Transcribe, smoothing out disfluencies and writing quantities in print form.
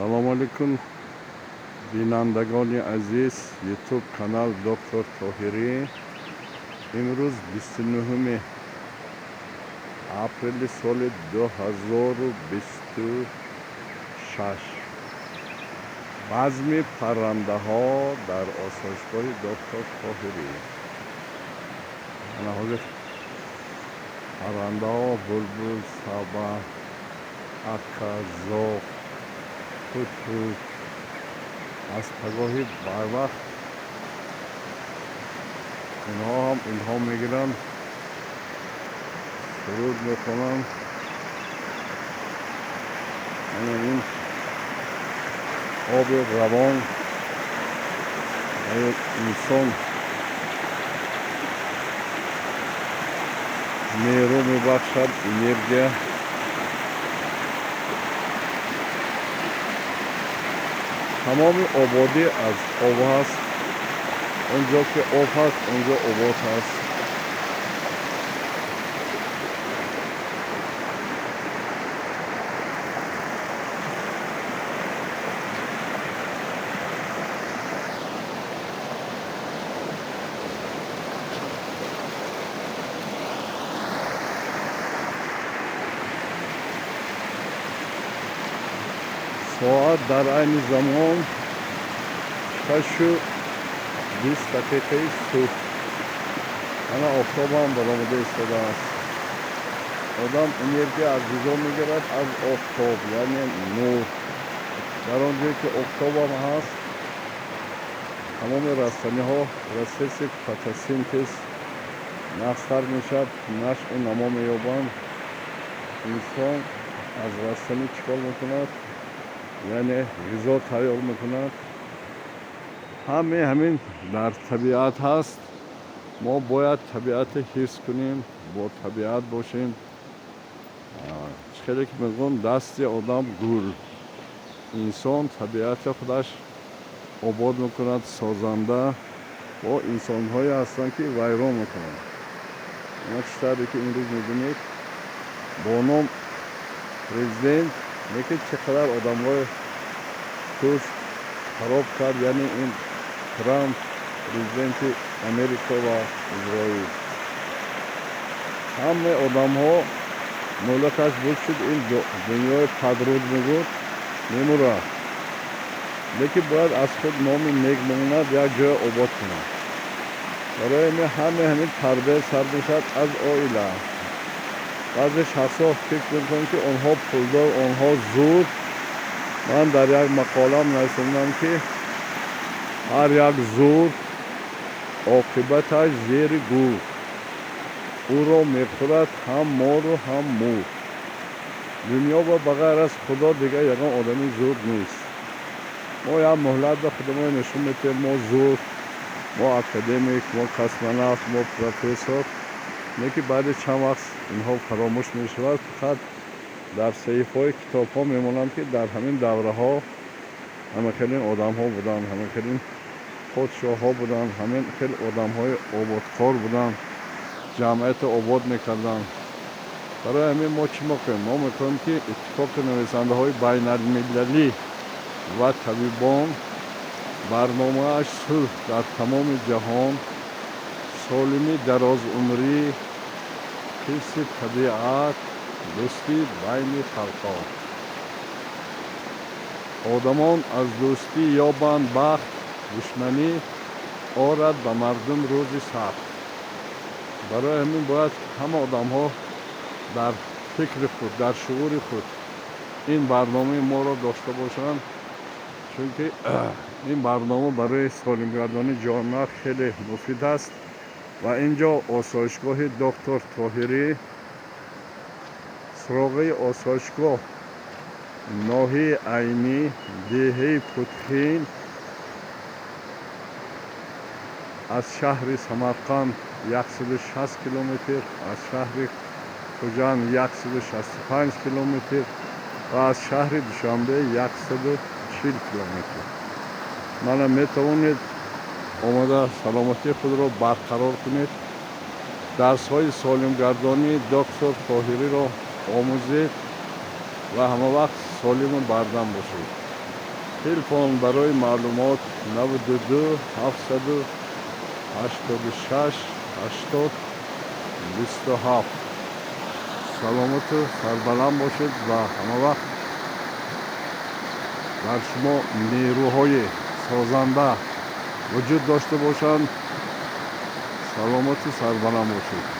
سلام علیکم بینندگان عزیز یوتیوب کانال دکتر طاهری. امروز 29 اپریل سال 2026 بزم پرنده ها در آسایشگاه دکتر طاهری. انا حاضر پرنده ها بلبل، صبا، اکا، زاغ، توت از پگاهی بر وقت اینها هم الهام میگیرن، سرود میکنن. این آب روان برای انسان نیرو میبخشد، انرژی. تمام آبادی از آب هست. اونجا که آب هست اونجا آباد هست. ساعت در این زمان 6:20 صبح. انا آفتاب هم برآمده ایستاده است. آدم انرژی از غذا میگیرد، از آفتاب، یعنی نور. در آنجایی که آفتاب هم هست تمام رستنی ها پروسس فتوسنتز نقصر میشد، نشع و نما مییابند. انسان از رستنی چیکار میکند؟ یعنی غذا تیار میکند. همین در طبیعت هست. ما باید طبیعت حفظ کنیم، با طبیعت باشیم. خیلی که میگن دست آدم گل. انسان طبیعت خودش آباد میکند، سازنده. با انسان های هستند که ویران میکنند. این چیزی که امروز میبینید با نام پرزیدنت میگه چقدر آدم های توش خراب کرد. یعنی این ترامپ، پرزیدنت امریکا و اسرائیل، همه آدم ها مولکش بود شد. این دنیای پدرود میگود میموره، لیکن باید از خود نام نیک بماند، یک جای آباد کنند. برای همین پرده سر میشد از عائله. بعضی شخصا فکر میکنند که آنها پولدار، آنها زور. من در یک مقالم نوشتم که هر یک زور عاقبتش زیر گور، او را میخورد هم مار و هم مور. دنیا با بغیر از خدا دیگه یگان آدمی زور نیست. ما یک مهلت به خودمان نشون میدیم، ما زور، ما اکادمیک، ما کسمناف، ما پروفسور. لیکن بعد چند وقت اینها فراموش میشود. فقط در صحیفه های کتاب ها میمونند که در همین دوره ها همه خیلی آدم ها بودن، همه خیلی پادشاه ها بودن، همین خیلی آدم های آبادکار بودن، جمعیت آباد میکردن. برای همین ما چی میکنیم؟ ما میکنیم که اتفاق نویسنده های بین المللی و طبیبان برنامه اش صلح در تمام جهان، سالمی، دراز عمری، حفظ طبیعت، دوستی بین خلقها. آدمان از دوستی یابند بخت، دشمنی آرد به مردم روزی سخت. برای همین باید همه آدم ها در فکر خود، در شعور خود این برنامه ما را داشته باشند، چون که این برنامه برای سالمگردانی جامعه خیلی مفید است. و اینجا آسایشگاه دکتر طاهری، سراغ آسایشگاه ناحیه عینی، دیهه پتخین، از شهر سمرقند 160 کیلومتر، از شهر خوجند 165 کیلومتر و از شهر دوشنبه 140 کیلومتر. من میتوانید آمده سلامتی خود را برقرار کنید. درس های سالمگردانی دکتر طاهری را آموزید و همه وقت سالم و بردم باشید. تلفن برای معلومات 92 786 80 27. سلامت و سربلند باشید و همه وقت در شما نیروهای سازنده وجود داشته باشند. سلامت و سربلند باشید.